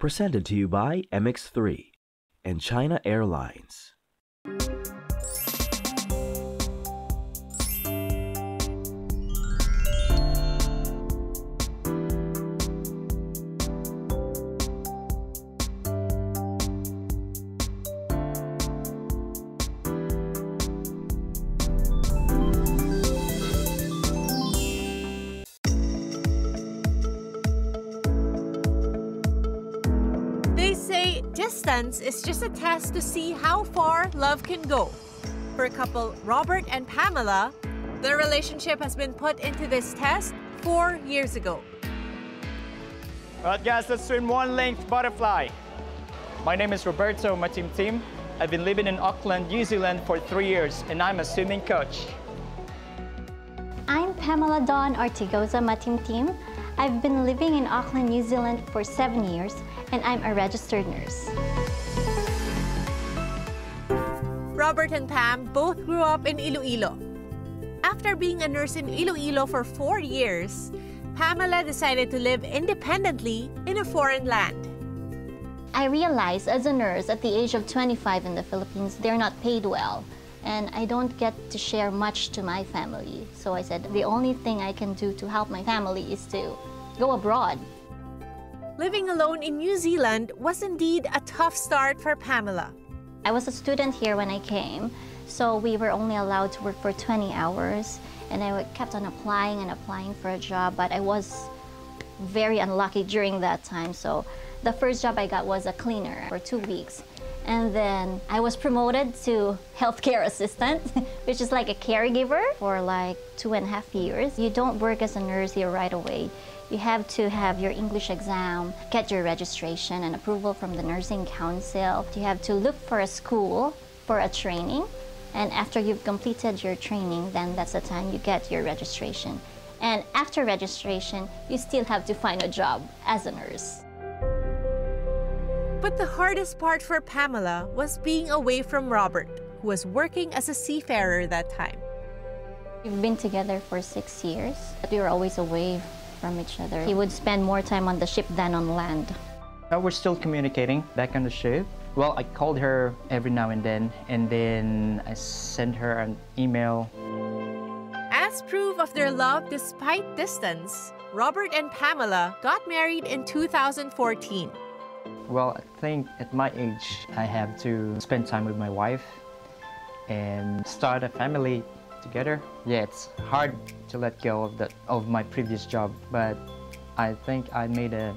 Presented to you by MX3 and China Airlines. Distance is just a test to see how far love can go. For couple Robert and Pamela, their relationship has been put into this test 4 years ago. Alright guys, let's swim one length butterfly. My name is Roberto Matimtim. I've been living in Auckland, New Zealand for 3 years and I'm a swimming coach. I'm Pamela Dawn Ortigoza Matimtim. I've been living in Auckland, New Zealand for 7 years and I'm a registered nurse. Robert and Pam both grew up in Iloilo. After being a nurse in Iloilo for 4 years, Pamela decided to live independently in a foreign land. I realized as a nurse at the age of 25 in the Philippines, they're not paid well. And I don't get to share much to my family. So I said, the only thing I can do to help my family is to go abroad. Living alone in New Zealand was indeed a tough start for Pamela. I was a student here when I came, so we were only allowed to work for 20 hours. And I kept on applying and applying for a job, but I was very unlucky during that time. So the first job I got was a cleaner for 2 weeks. And then I was promoted to healthcare assistant, which is like a caregiver for like 2.5 years. You don't work as a nurse here right away. You have to have your English exam, get your registration and approval from the nursing council. You have to look for a school for a training. And after you've completed your training, then that's the time you get your registration. And after registration, you still have to find a job as a nurse. But the hardest part for Pamela was being away from Robert, who was working as a seafarer that time. We've been together for 6 years, but we were always away from each other. He would spend more time on the ship than on land. We're still communicating back on the ship. Well, I called her every now and then I sent her an email. As proof of their love despite distance, Robert and Pamela got married in 2014. Well, I think at my age, I have to spend time with my wife and start a family together. Yeah, it's hard to let go of my previous job, but I think I made a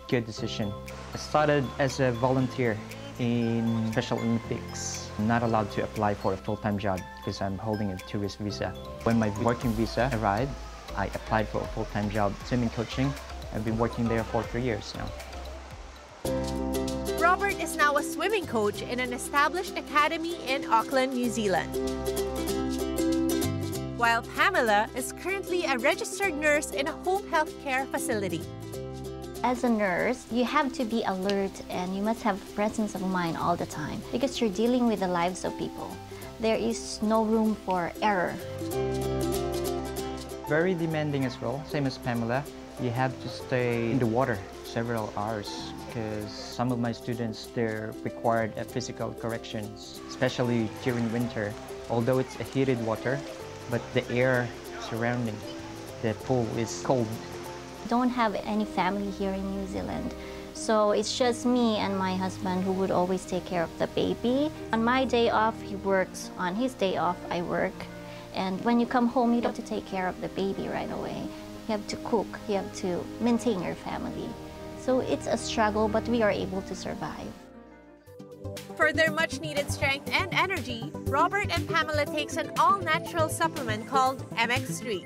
good decision. I started as a volunteer in Special Olympics. I'm not allowed to apply for a full-time job because I'm holding a tourist visa. When my working visa arrived, I applied for a full-time job, swimming coaching. I've been working there for 3 years now. Robert is now a swimming coach in an established academy in Auckland, New Zealand. While Pamela is currently a registered nurse in a home health care facility. As a nurse, you have to be alert and you must have presence of mind all the time because you're dealing with the lives of people. There is no room for error. Very demanding as well, same as Pamela. You have to stay in the water several hours because some of my students, they're required physical corrections, especially during winter. Although it's a heated water, but the air surrounding the pool is cold. Don't have any family here in New Zealand. So it's just me and my husband who would always take care of the baby. On my day off, he works. On his day off, I work. And when you come home, you have to take care of the baby right away. You have to cook, you have to maintain your family. So it's a struggle, but we are able to survive. For their much-needed strength and energy, Robert and Pamela takes an all-natural supplement called MX3.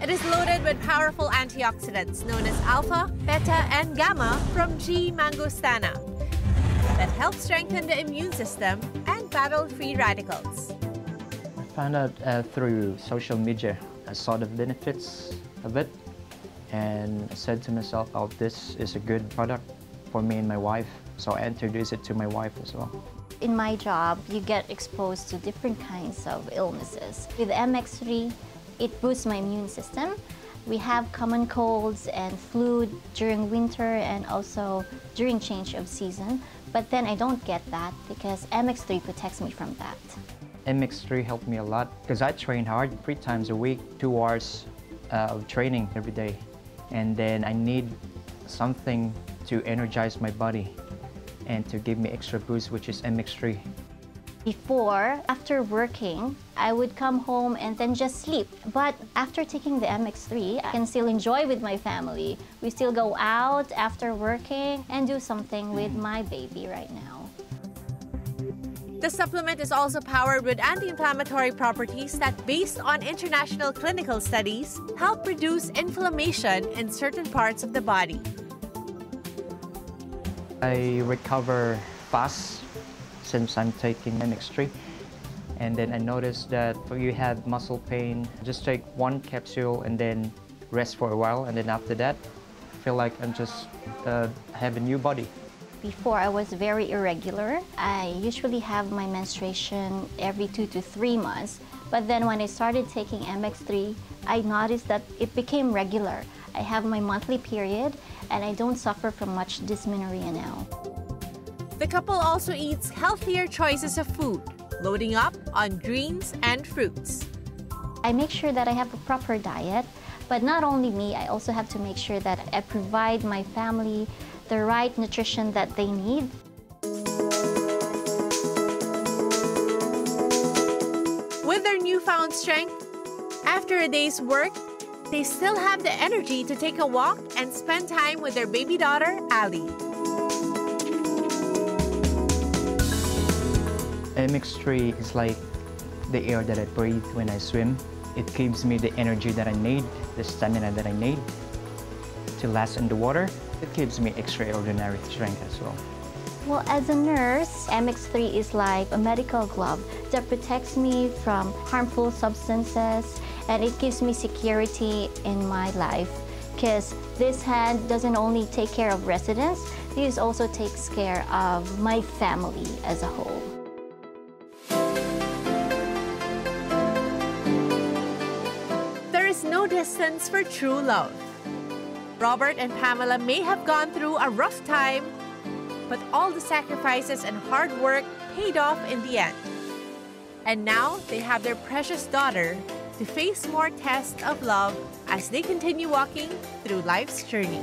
It is loaded with powerful antioxidants known as alpha, beta, and gamma from G. mangostana that help strengthen the immune system and battle free radicals. I found out through social media. I saw the benefits of it and I said to myself, oh, this is a good product for me and my wife. So I introduced it to my wife as well. In my job, you get exposed to different kinds of illnesses. With MX3, it boosts my immune system. We have common colds and flu during winter and also during change of season. But then I don't get that because MX3 protects me from that. MX3 helped me a lot because I train hard 3 times a week, 2 hours of training every day. And then I need something to energize my body and to give me extra boost, which is MX3. Before, after working, I would come home and then just sleep. But after taking the MX3, I can still enjoy with my family. We still go out after working and do something with my baby right now. The supplement is also powered with anti-inflammatory properties that, based on international clinical studies, help reduce inflammation in certain parts of the body. I recover fast since I'm taking MX3. And then I noticed that if you have muscle pain, just take 1 capsule and then rest for a while. And then after that, I feel like I'm just have a new body. Before, I was very irregular. I usually have my menstruation every 2 to 3 months. But then when I started taking MX3, I noticed that it became regular. I have my monthly period and I don't suffer from much dysmenorrhea now. The couple also eats healthier choices of food, loading up on greens and fruits. I make sure that I have a proper diet, but not only me, I also have to make sure that I provide my family the right nutrition that they need. With their newfound strength, after a day's work, they still have the energy to take a walk and spend time with their baby daughter, Ali. MX3 is like the air that I breathe when I swim. It gives me the energy that I need, the stamina that I need to last in the water. It gives me extraordinary strength as well. Well, as a nurse, MX3 is like a medical glove that protects me from harmful substances, and it gives me security in my life because this hand doesn't only take care of residents, this also takes care of my family as a whole. There is no distance for true love. Robert and Pamela may have gone through a rough time, but all the sacrifices and hard work paid off in the end. And now they have their precious daughter to face more tests of love as they continue walking through life's journey.